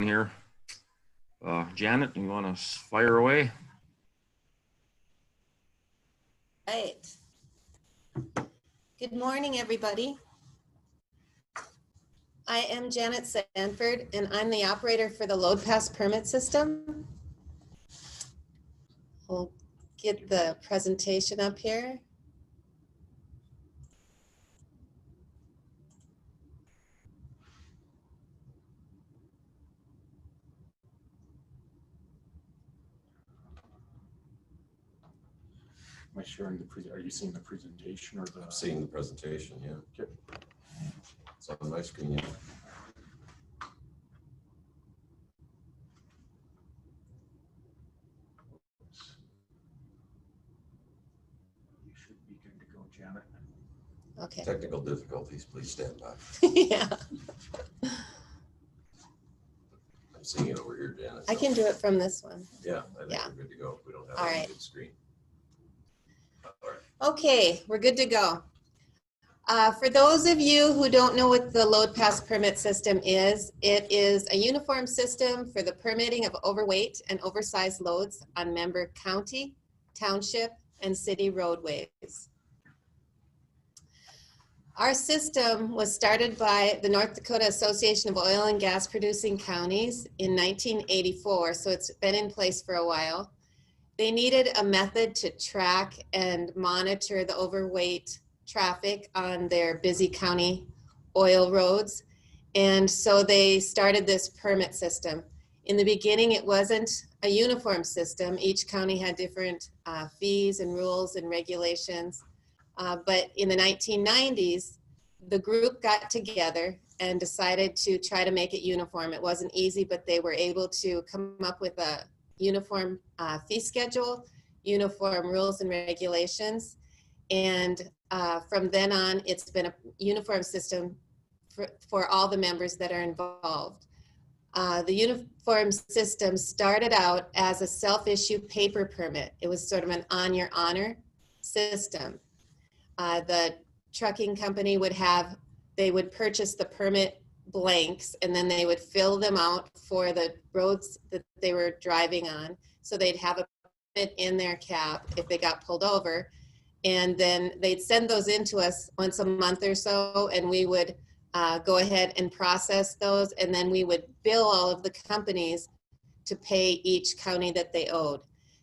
here. Janet, you want to fire away? Right. Good morning, everybody. I am Janet Sanford, and I'm the operator for the LoadPass permit system. We'll get the presentation up here. Am I sharing the are you seeing the presentation or the? I'm seeing the presentation, yeah. Okay. It's on my screen, yeah. You should be good to go, Janet. Okay. Technical difficulties, please stand by. Yeah, I'm seeing it over here, Janet. I can do it from this one. Yeah, I think Yeah. we're good to go. We don't have All a right. good screen. All right. Okay, we're good to go. For those of you who don't know what the LoadPass permit system is, it is a uniform system for the permitting of overweight and oversized loads on member county, township, and city roadways. Our system was started by the North Dakota Association of Oil and Gas Producing Counties in 1984, so it's been in place for a while. They needed a method to track and monitor the overweight traffic on their busy county oil roads. And so they started this permit system. In the beginning, it wasn't a uniform system. Each county had different fees and rules and regulations. But in the 1990s, the group got together and decided to try to make it uniform. It wasn't easy, but they were able to come up with a uniform fee schedule, uniform rules and regulations. And from then on, it's been a uniform system for all the members that are involved. The uniform system started out as a self-issue paper permit. It was sort of an on your honor system. The trucking company they would purchase the permit blanks, and then they would fill them out for the roads that they were driving on. So they'd have a permit in their cab if they got pulled over. And then they'd send those in to us once a month or so, and we would go ahead and process those, and then we would bill all of the companies to pay each county that they owed.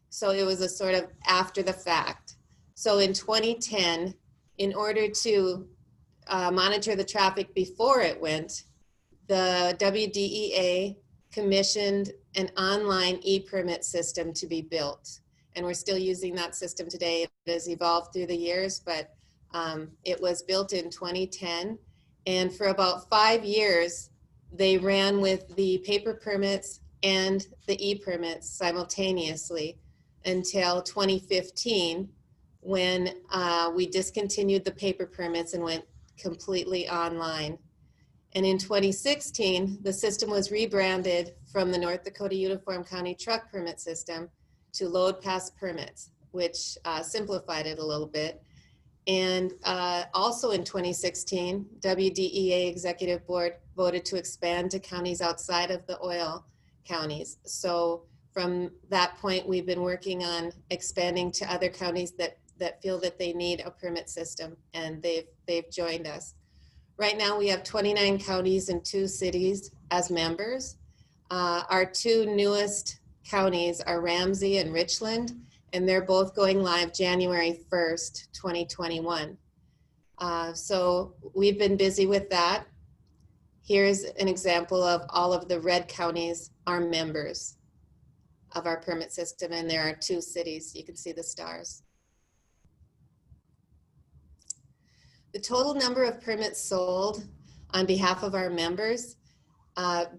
So it was a sort of after the fact. So in 2010, in order to monitor the traffic before it went, the WDEA commissioned an online e-permit system to be built. And we're still using that system today. It has evolved through the years, but it was built in 2010. And for about 5 years, they ran with the paper permits and the e-permits simultaneously until 2015, when we discontinued the paper permits and went completely online. And in 2016, the system was rebranded from the North Dakota Uniform County Truck Permit System to LoadPass Permits, which simplified it a little bit. And also in 2016, WDEA Executive Board voted to expand to counties outside of the oil counties. So from that point, we've been working on expanding to other counties that feel that they need a permit system, and they've joined us. Right now, we have 29 counties and 2 cities as members. Our 2 newest counties are Ramsey and Richland, and they're both going live January 1st, 2021. So we've been busy with that. Here's an example of all of the red counties are members of our permit system, and there are 2 cities. You can see the stars. The total number of permits sold on behalf of our members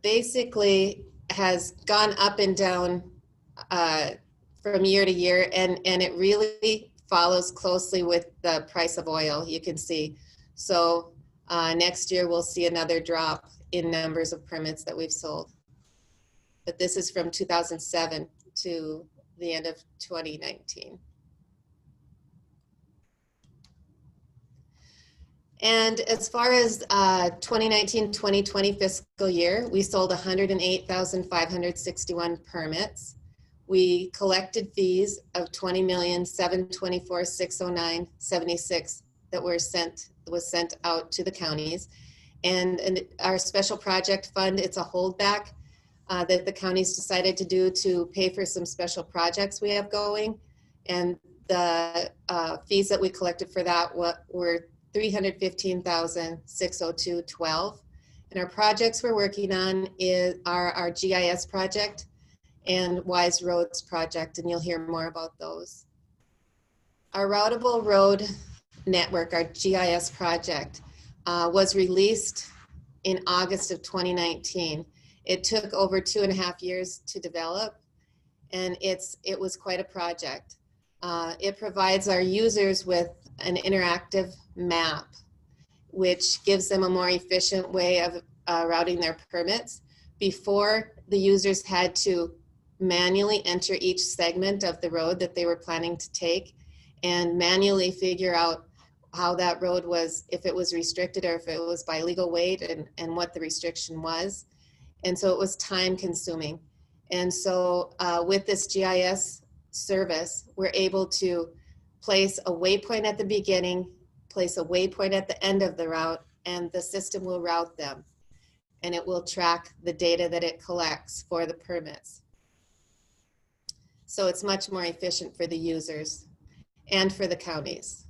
basically has gone up and down from year to year, and it really follows closely with the price of oil, you can see. So next year we'll see another drop in numbers of permits that we've sold. But this is from 2007 to the end of 2019. And as far as 2019-2020 fiscal year, we sold 108,561 permits. We collected fees of $20,724,609.76 that was sent out to the counties. And our special project fund, it's a holdback that the counties decided to do to pay for some special projects we have going. And the fees that we collected for that were $315,602.12. And our projects we're working on are our GIS project and Wise Roads project, and you'll hear more about those. Our Routable Road Network, our GIS project, was released in August of 2019. It took over 2.5 years to develop, and it was quite a project. It provides our users with an interactive map, which gives them a more efficient way of routing their permits. Before, the users had to manually enter each segment of the road that they were planning to take and manually figure out how that road was, if it was restricted or if it was by legal weight, and what the restriction was. And so it was time consuming. And so with this GIS service, we're able to place a waypoint at the beginning, place a waypoint at the end of the route, and the system will route them. And it will track the data that it collects for the permits. So it's much more efficient for the users and for the counties.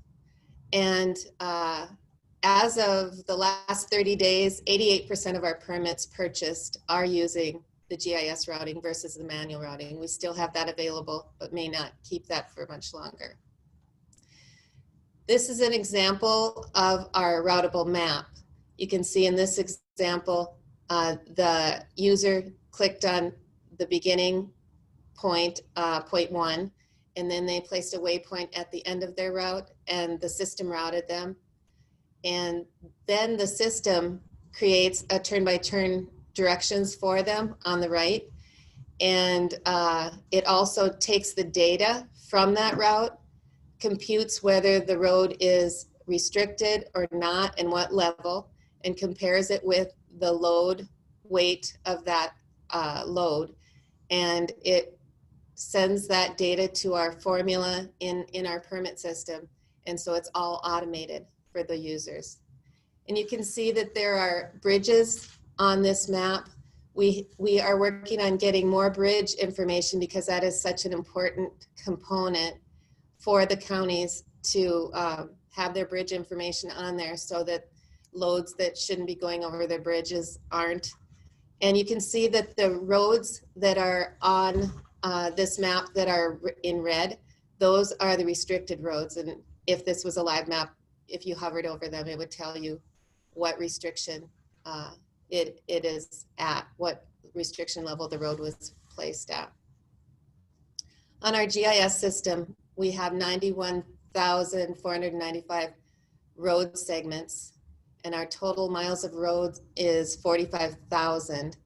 And as of the last 30 days, 88% of our permits purchased are using the GIS routing versus the manual routing. We still have that available, but may not keep that for much longer. This is an example of our routable map. You can see in this example, the user clicked on the beginning point, point 1, and then they placed a waypoint at the end of their route, and the system routed them. And then the system creates a turn-by-turn directions for them on the right. And it also takes the data from that route, computes whether the road is restricted or not and what level, and compares it with the load weight of that load. And it sends that data to our formula in our permit system. And so it's all automated for the users. And you can see that there are bridges on this map. We are working on getting more bridge information because that is such an important component for the counties to have their bridge information on there so that loads that shouldn't be going over their bridges aren't. And you can see that the roads that are on this map that are in red, those are the restricted roads. And if this was a live map, if you hovered over them, it would tell you what restriction it is at, what restriction level the road was placed at. On our GIS system, we have 91,495 road segments, and our total miles of road is 45,000.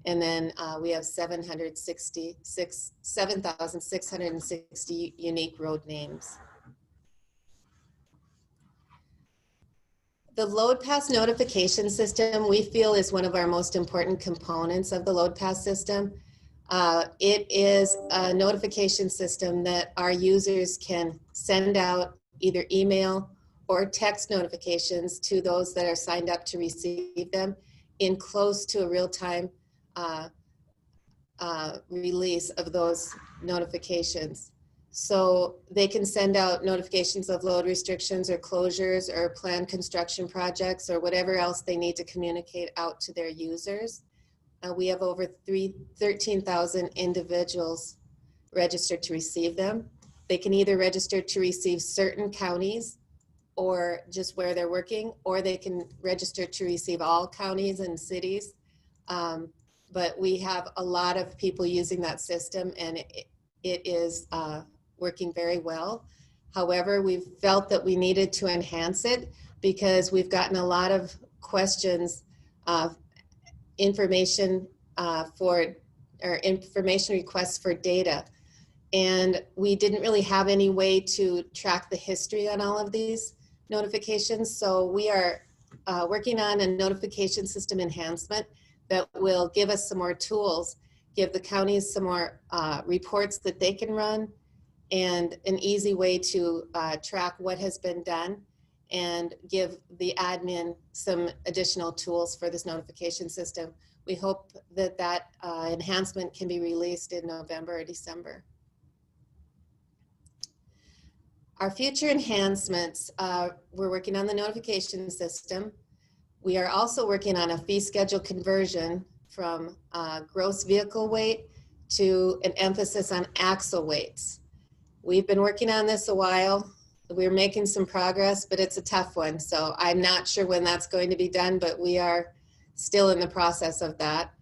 And then we have 7,660 unique road names. The LoadPass notification system, we feel, is one of our most important components of the LoadPass system. It is a notification system that our users can send out either email or text notifications to those that are signed up to receive them in close to a real-time release of those notifications. So they can send out notifications of load restrictions or closures or planned construction projects or whatever else they need to communicate out to their users. We have over 13,000 individuals registered to receive them. They can either register to receive certain counties or just where they're working, or they can register to receive all counties and cities. But we have a lot of people using that system, and it is working very well. However, we've felt that we needed to enhance it because we've gotten a lot of questions, information requests for data. And we didn't really have any way to track the history on all of these. notifications. So we are working on a notification system enhancement that will give us some more tools, give the counties some more reports that they can run, and an easy way to track what has been done, and give the admin some additional tools for this notification system. We hope that that enhancement can be released in November or December. Our future enhancements, we're working on the notification system. We are also working on a fee schedule conversion from gross vehicle weight to an emphasis on axle weights. We've been working on this a while. We're making some progress, but it's a tough one. So I'm not sure when that's going to be done, but we are still in the process of that.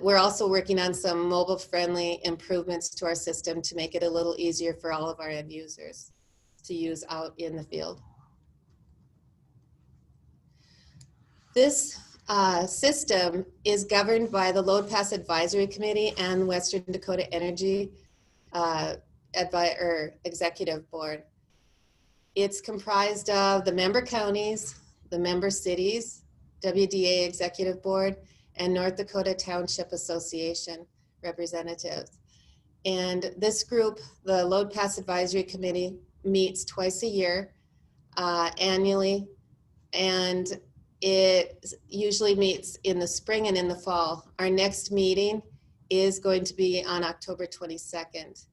We're also working on some mobile-friendly improvements to our system to make it a little easier for all of our end users to use out in the field. This system is governed by the LoadPass Advisory Committee and Western Dakota Energy Executive Board. It's comprised of the member counties, the member cities, WDEA Executive Board, and North Dakota Township Association representatives. And this group, the LoadPass Advisory Committee, meets twice a year, annually, and it usually meets in the spring and in the fall. Our next meeting is going to be on October 22nd.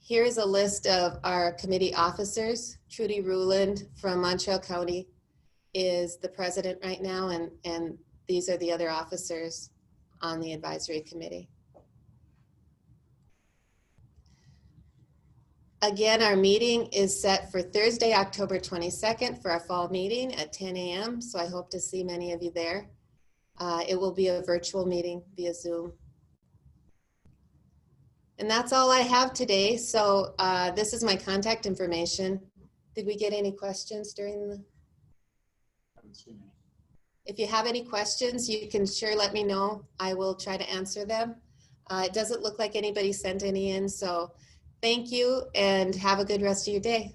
Here's a list of our committee officers. Trudy Ruland from Montreal County is the president right now, and these are the other officers on the advisory committee. Again, our meeting is set for Thursday, October 22nd for our fall meeting at 10 a.m. So I hope to see many of you there. It will be a virtual meeting via Zoom. And that's all I have today. So this is my contact information. Did we get any questions during the? I haven't seen any. If you have any questions, you can sure let me know. I will try to answer them. It doesn't look like anybody sent any in, so thank you and have a good rest of your day.